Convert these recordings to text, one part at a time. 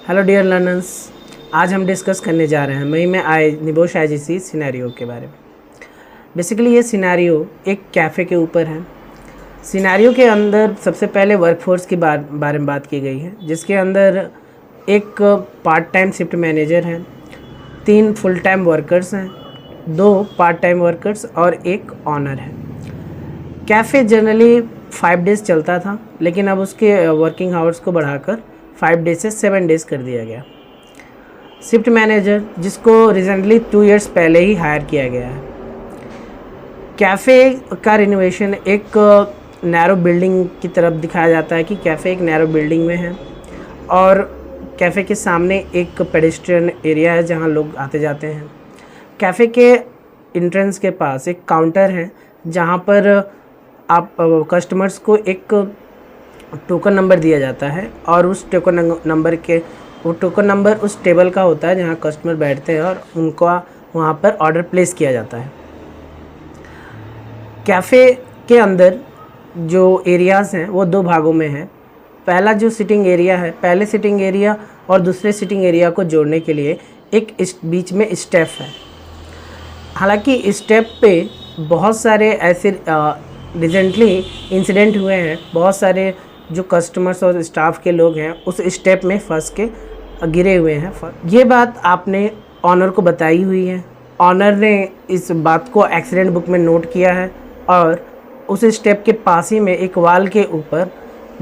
Hello dear learners, आज हम discuss करने जा रहे हैं मई में आए निबोश आईजीसी सिनेरियो के बारे में। बेसिकली ये सिनेरियो एक कैफ़े के ऊपर है। सिनेरियो के अंदर सबसे पहले वर्कफोर्स की बारे में बात की गई है, जिसके अंदर एक पार्ट टाइम शिफ्ट मैनेजर है, 3 फुल टाइम वर्कर्स हैं, 2 पार्ट टाइम वर्कर्स और 1 ऑनर है। कैफ़े जनरली 5 डेज़ चलता था, लेकिन अब उसके वर्किंग आवर्स को बढ़ाकर 5 डेज से 7 डेज़ कर दिया गया। शिफ्ट मैनेजर, जिसको रिसेंटली 2 इयर्स पहले ही हायर किया गया है। कैफ़े का रिनोवेशन एक नैरो बिल्डिंग की तरफ दिखाया जाता है कि कैफ़े एक नैरो बिल्डिंग में है और कैफ़े के सामने एक पेडेस्ट्रियन एरिया है जहां लोग आते जाते हैं। कैफ़े के एंट्रेंस के पास एक काउंटर है जहां पर आप कस्टमर्स को एक टोकन नंबर दिया जाता है और उस टोकन नंबर उस टेबल का होता है जहां कस्टमर बैठते हैं और उनको वहां पर ऑर्डर प्लेस किया जाता है। कैफ़े के अंदर जो एरियाज़ हैं वो 2 भागों में हैं। पहला जो सिटिंग एरिया है, पहले सिटिंग एरिया और दूसरे सिटिंग एरिया को जोड़ने के लिए एक बीच में स्टेप है। हालांकि स्टेप पे बहुत सारे ऐसे रिसेंटली इंसिडेंट हुए हैं, बहुत सारे जो कस्टमर्स और स्टाफ के लोग हैं उस स्टेप में फंस के गिरे हुए हैं। ये बात आपने ऑनर को बताई हुई है। ऑनर ने इस बात को एक्सीडेंट बुक में नोट किया है और उस स्टेप के पास ही में एक वॉल के ऊपर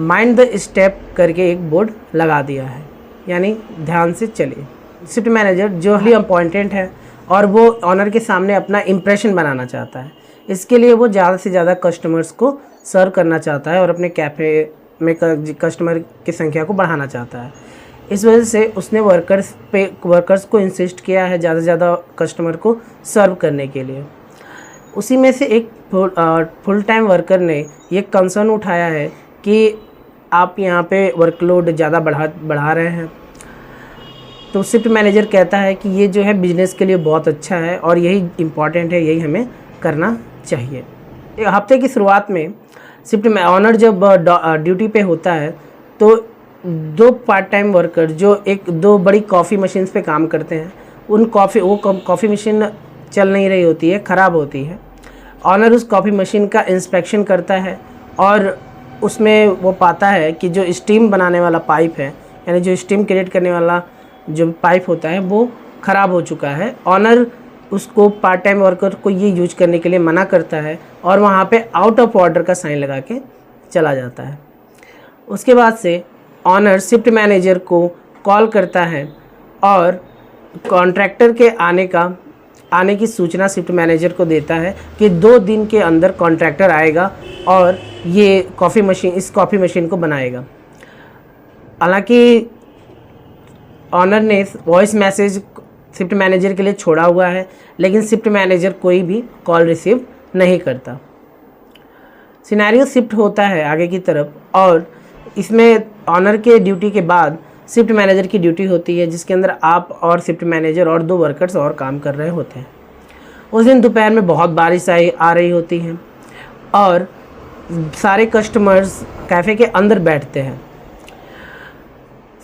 माइंड द स्टेप करके एक बोर्ड लगा दिया है, यानी ध्यान से चलिए। शिफ्ट मैनेजर जो ही अपॉइंटेड है और वो ऑनर के सामने अपना इम्प्रेशन बनाना चाहता है, इसके लिए वो ज़्यादा से ज़्यादा कस्टमर्स को सर्व करना चाहता है और अपने कैफ़े में कस्टमर की संख्या को बढ़ाना चाहता है। इस वजह से उसने वर्कर्स को इंसिस्ट किया है ज़्यादा से ज़्यादा कस्टमर को सर्व करने के लिए। उसी में से एक फुल टाइम वर्कर ने ये कंसर्न उठाया है कि आप यहाँ पे वर्कलोड ज़्यादा बढ़ा रहे हैं। तो शिफ्ट मैनेजर कहता है कि ये जो है बिजनेस के लिए बहुत अच्छा है और यही इम्पॉर्टेंट है, यही हमें करना चाहिए। हफ्ते की शुरुआत में शिफ्ट में ऑनर जब ड्यूटी पे होता है तो 2 पार्ट टाइम वर्कर जो 2 बड़ी कॉफ़ी मशीन्स पे काम करते हैं, वो कॉफ़ी मशीन चल नहीं रही होती है, ख़राब होती है। ऑनर उस कॉफ़ी मशीन का इंस्पेक्शन करता है और उसमें वो पाता है कि जो स्टीम बनाने वाला पाइप है, यानी जो स्टीम क्रिएट करने वाला जो पाइप होता है वो ख़राब हो चुका है। ऑनर उसको पार्ट टाइम वर्कर को ये यूज करने के लिए मना करता है और वहाँ पे आउट ऑफ ऑर्डर का साइन लगा के चला जाता है। उसके बाद से ऑनर शिफ्ट मैनेजर को कॉल करता है और कॉन्ट्रैक्टर के आने की सूचना शिफ्ट मैनेजर को देता है कि 2 दिन के अंदर कॉन्ट्रैक्टर आएगा और ये इस कॉफ़ी मशीन को बनाएगा। हालांकि ऑनर ने वॉइस मैसेज शिफ्ट मैनेजर के लिए छोड़ा हुआ है, लेकिन शिफ्ट मैनेजर कोई भी कॉल रिसीव नहीं करता। सिनेरियो शिफ्ट होता है आगे की तरफ और इसमें ऑनर के ड्यूटी के बाद शिफ्ट मैनेजर की ड्यूटी होती है, जिसके अंदर आप और शिफ्ट मैनेजर और 2 वर्कर्स और काम कर रहे होते हैं। उस दिन दोपहर में बहुत बारिश आ रही होती है और सारे कस्टमर्स कैफ़े के अंदर बैठते हैं।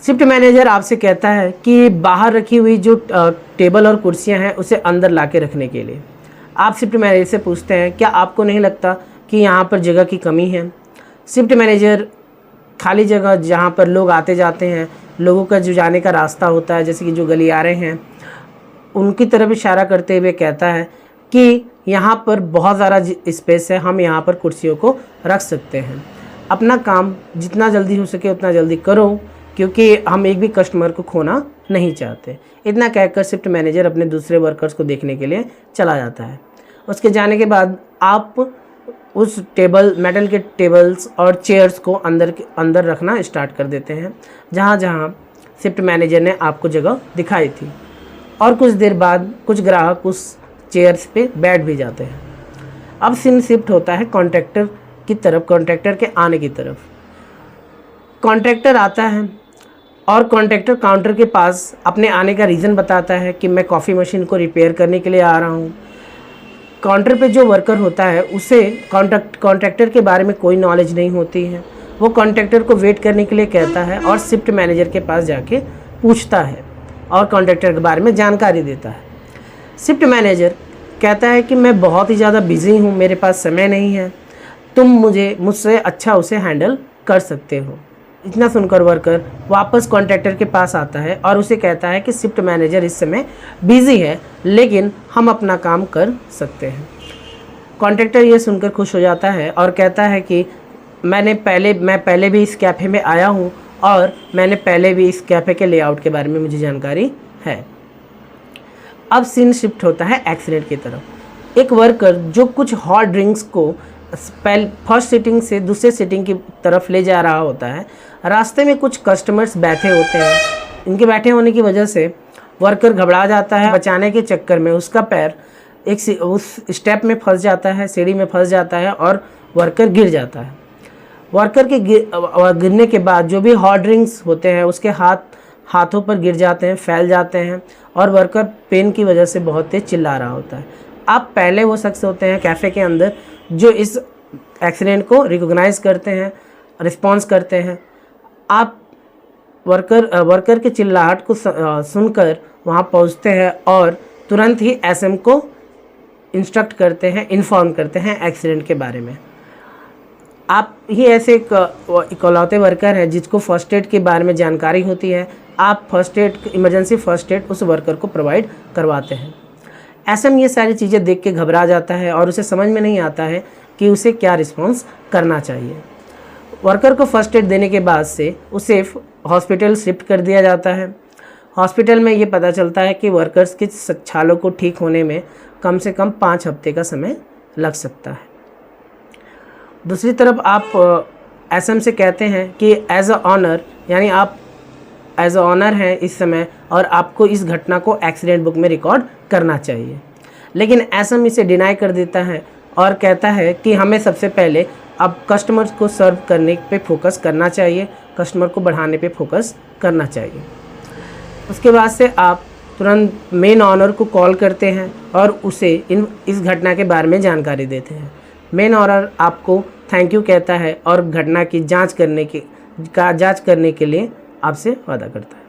शिफ्ट मैनेजर आपसे कहता है कि बाहर रखी हुई जो टेबल और कुर्सियां हैं उसे अंदर लाके रखने के लिए। आप शिफ्ट मैनेजर से पूछते हैं, क्या आपको नहीं लगता कि यहाँ पर जगह की कमी है? शिफ्ट मैनेजर खाली जगह जहाँ पर लोग आते जाते हैं, लोगों का जो जाने का रास्ता होता है, जैसे कि जो गलियारे हैं, उनकी तरफ इशारा करते हुए कहता है कि यहाँ पर बहुत ज़्यादा स्पेस है, हम यहाँ पर कुर्सियों को रख सकते हैं। अपना काम जितना जल्दी हो सके उतना जल्दी करो, क्योंकि हम एक भी कस्टमर को खोना नहीं चाहते। इतना कहकर शिफ्ट मैनेजर अपने दूसरे वर्कर्स को देखने के लिए चला जाता है। उसके जाने के बाद आप उस मेटल के टेबल्स और चेयर्स को अंदर रखना स्टार्ट कर देते हैं, जहाँ जहाँ शिफ्ट मैनेजर ने आपको जगह दिखाई थी। और कुछ देर बाद कुछ ग्राहक उस चेयर्स पे बैठ भी जाते हैं। अब सीन शिफ्ट होता है कॉन्ट्रैक्टर के आने की तरफ। कॉन्ट्रैक्टर आता है और कॉन्ट्रैक्टर काउंटर के पास अपने आने का रीज़न बताता है कि मैं कॉफ़ी मशीन को रिपेयर करने के लिए आ रहा हूँ। काउंटर पे जो वर्कर होता है उसे कॉन्ट्रैक्टर के बारे में कोई नॉलेज नहीं होती है। वो कॉन्ट्रैक्टर को वेट करने के लिए कहता है और शिफ्ट मैनेजर के पास जाके पूछता है और कॉन्ट्रैक्टर के बारे में जानकारी देता है। शिफ्ट मैनेजर कहता है कि मैं बहुत ही ज़्यादा बिजी हूँ, मेरे पास समय नहीं है, तुम मुझसे अच्छा उसे हैंडल कर सकते हो। इतना सुनकर वर्कर वापस कॉन्ट्रैक्टर के पास आता है और उसे कहता है कि शिफ्ट मैनेजर इस समय बिजी है, लेकिन हम अपना काम कर सकते हैं। कॉन्ट्रैक्टर ये सुनकर खुश हो जाता है और कहता है कि मैं पहले भी इस कैफ़े में आया हूँ और मैंने पहले भी इस कैफ़े के लेआउट के बारे में मुझे जानकारी है। अब सीन शिफ्ट होता है एक्सीडेंट की तरफ। एक वर्कर जो कुछ हॉट ड्रिंक्स को फर्स्ट सीटिंग से दूसरे सीटिंग की तरफ ले जा रहा होता है। रास्ते में कुछ कस्टमर्स बैठे होते हैं। इनके बैठे होने की वजह से वर्कर घबरा जाता है। बचाने के चक्कर में उसका पैर उस स्टेप में फंस जाता है, सीढ़ी में फंस जाता है और वर्कर गिर जाता है। वर्कर के गिरने के बाद जो भी हॉट ड्रिंक्स होते हैं उसके हाथों पर गिर जाते हैं, फैल जाते हैं और वर्कर पेन की वजह से बहुत तेज चिल्ला रहा होता है। अब पहले वो शख्स होते हैं कैफ़े के अंदर जो इस एक्सीडेंट को रिकॉग्नाइज करते हैं, रिस्पॉन्स करते हैं। आप वर्कर के चिल्लाहट को सुनकर वहाँ पहुँचते हैं और तुरंत ही एसएम को इंस्ट्रक्ट करते हैं, इन्फॉर्म करते हैं एक्सीडेंट के बारे में। आप ही ऐसे इकलौते वर्कर हैं जिसको फ़र्स्ट एड के बारे में जानकारी होती है। आप इमरजेंसी फ़र्स्ट एड उस वर्कर को प्रोवाइड करवाते हैं। एसएम ये सारी चीज़ें देख के घबरा जाता है और उसे समझ में नहीं आता है कि उसे क्या रिस्पॉन्स करना चाहिए। वर्कर को फ़र्स्ट एड देने के बाद से उसे हॉस्पिटल शिफ्ट कर दिया जाता है। हॉस्पिटल में ये पता चलता है कि वर्कर्स के छालों को ठीक होने में कम से कम 5 हफ्ते का समय लग सकता है। दूसरी तरफ आप एसएम से कहते हैं कि एज अ ऑनर, यानी आप एज अ ऑनर हैं इस समय और आपको इस घटना को एक्सीडेंट बुक में रिकॉर्ड करना चाहिए। लेकिन एसएम इसे डिनाई कर देता है और कहता है कि हमें सबसे पहले अब कस्टमर्स को सर्व करने पे फोकस करना चाहिए, कस्टमर को बढ़ाने पे फोकस करना चाहिए। उसके बाद से आप तुरंत मेन ऑनर को कॉल करते हैं और उसे इस घटना के बारे में जानकारी देते हैं। मेन ऑनर आपको थैंक यू कहता है और घटना की जांच करने के लिए आपसे वादा करता है।